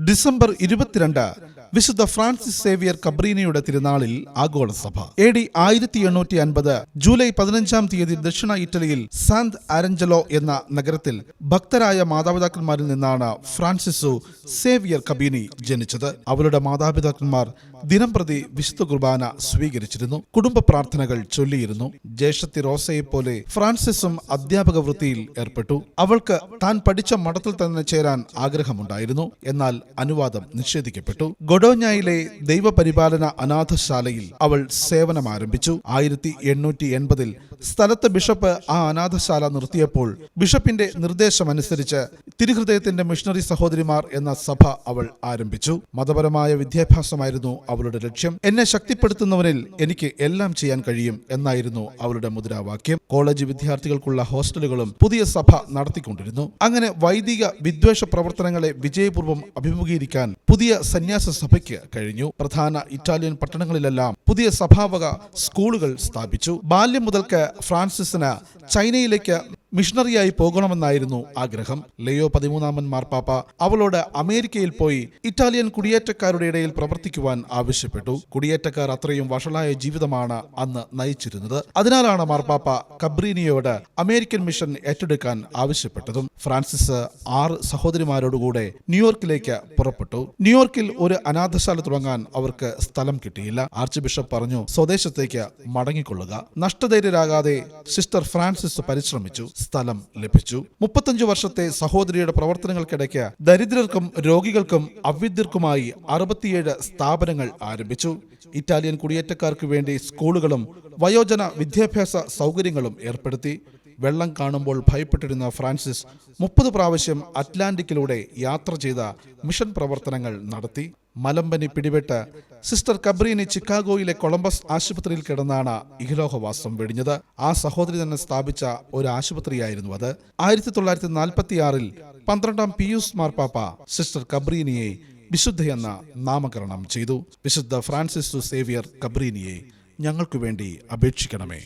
December 22 വിശുദ്ധ Francis Xavier കബ്രീനിയുടെ തിരുനാളിൽ ആഗോളസഭ. AD 1850 July 15 ദക്ഷിണ ഇറ്റലിയിൽ സാന്റ് ആരഞ്ചലോ എന്ന നഗരത്തിൽ ഭക്തരായ മാതാപിതാക്കന്മാരിൽ നിന്നാണ് ഫ്രാൻസിസു സേവിയർ കബീനി ജനിച്ചത്. അവരുടെ മാതാപിതാക്കന്മാർ ദിനംപ്രതി വിശുദ്ധ കുർബാന സ്വീകരിച്ചിരുന്നു, കുടുംബ പ്രാർത്ഥനകൾ ചൊല്ലിയിരുന്നു. ജ്യേഷ്ഠത്തി റോസയെ പോലെ ഫ്രാൻസിസും അധ്യാപക വൃത്തിയിൽ ഏർപ്പെട്ടു. അവൾക്ക് താൻ പഠിച്ച മഠത്തിൽ തന്നെ ചേരാൻ ആഗ്രഹമുണ്ടായിരുന്നു. എന്നാൽ അനുവാദം നിഷേധിക്കപ്പെട്ടു. ഗൊഡോഞ്ഞയിലെ ദൈവപരിപാലന അനാഥശാലയിൽ അവൾ സേവനം ആരംഭിച്ചു. 1880 സ്ഥലത്തെ ബിഷപ്പ് ആ അനാഥശാല നിർത്തിയപ്പോൾ ബിഷപ്പിന്റെ നിർദ്ദേശമനുസരിച്ച് തിരുഹൃദയത്തിന്റെ മിഷണറി സഹോദരിമാർ എന്ന സഭ അവൾ ആരംഭിച്ചു. മതപരമായ വിദ്യാഭ്യാസമായിരുന്നു അവളുടെ ലക്ഷ്യം. എന്നെ ശക്തിപ്പെടുത്തുന്നവനിൽ എനിക്ക് എല്ലാം ചെയ്യാൻ കഴിയും എന്നായിരുന്നു അവളുടെ മുദ്രാവാക്യം. കോളേജ് വിദ്യാർത്ഥികൾക്കുള്ള ഹോസ്റ്റലുകളും പുതിയ സഭ നടത്തിക്കൊണ്ടിരുന്നു. അങ്ങനെ വൈദിക വിദ്വേഷ പ്രവർത്തനങ്ങളെ വിജയപൂർവ്വം അഭിമുഖീകരിക്കാൻ പുതിയ സന്യാസ സഭയ്ക്ക് കഴിഞ്ഞു. പ്രധാന ഇറ്റാലിയൻ പട്ടണങ്ങളിലെല്ലാം പുതിയ സഭാവക സ്കൂളുകൾ സ്ഥാപിച്ചു. ബാല്യം മുതൽക്ക് ഫ്രാൻസിസിന് ചൈനയിലേക്ക് മിഷണറിയായി പോകണമെന്നായിരുന്നു ആഗ്രഹം. ലിയോ 13 മാർപ്പാപ്പ അവളോട് അമേരിക്കയിൽ പോയി ഇറ്റാലിയൻ കുടിയേറ്റക്കാരുടെ ഇടയിൽ പ്രവർത്തിക്കുവാൻ ആവശ്യപ്പെട്ടു. കുടിയേറ്റക്കാർ അത്രയും വഷളായ ജീവിതമാണ് അന്ന് നയിച്ചിരുന്നത്. അതിനാലാണ് മാർപ്പാപ്പ കബ്രീനിയോട് അമേരിക്കൻ മിഷൻ ഏറ്റെടുക്കാൻ ആവശ്യപ്പെട്ടതും. ഫ്രാൻസിസ് 6 സഹോദരിമാരോടുകൂടെ ന്യൂയോർക്കിലേക്ക് പുറപ്പെട്ടു. ന്യൂയോർക്കിൽ ഒരു അനാഥശാല തുടങ്ങാൻ അവർക്ക് സ്ഥലം കിട്ടിയില്ല. ആർച്ച് ബിഷപ്പ് പറഞ്ഞു, സ്വദേശത്തേക്ക് മടങ്ങിക്കൊള്ളുക. നഷ്ടധൈര്യരാകാതെ സിസ്റ്റർ ഫ്രാൻസിസ് പരിശ്രമിച്ചു. സ്ഥലം ലഭിച്ചു. 35 വർഷത്തെ സഹോദരിയുടെ പ്രവർത്തനങ്ങൾക്കിടയ്ക്ക് ദരിദ്രർക്കും രോഗികൾക്കും അവിദ്യർക്കുമായി 67 സ്ഥാപനങ്ങൾ ആരംഭിച്ചു. ഇറ്റാലിയൻ കുടിയേറ്റക്കാർക്ക് വേണ്ടി സ്കൂളുകളും വയോജന വിദ്യാഭ്യാസ സൗകര്യങ്ങളും ഏർപ്പെടുത്തി. വെള്ളം കാണുമ്പോൾ ഭയപ്പെട്ടിരുന്ന ഫ്രാൻസിസ് 30 പ്രാവശ്യം അറ്റ്ലാന്റിക്കിലൂടെ യാത്ര ചെയ്ത മിഷൻ പ്രവർത്തനങ്ങൾ നടത്തി. മലമ്പനി പിടിപെട്ട് സിസ്റ്റർ കബ്രീനി ചിക്കാഗോയിലെ കൊളംബസ് ആശുപത്രിയിൽ കിടന്നാണ് ഇഹലോകവാസം വെടിഞ്ഞത്. ആ സഹോദരി തന്നെ സ്ഥാപിച്ച ഒരു ആശുപത്രിയായിരുന്നു അത്. 1946 12 പിയൂസ് മാർപ്പാപ്പ സിസ്റ്റർ കബ്രീനിയെ വിശുദ്ധയെന്ന് നാമകരണം ചെയ്തു. വിശുദ്ധ ഫ്രാൻസിസ് സേവിയർ കബ്രീനിയെ ഞങ്ങൾക്കു വേണ്ടി അപേക്ഷിക്കണമേ.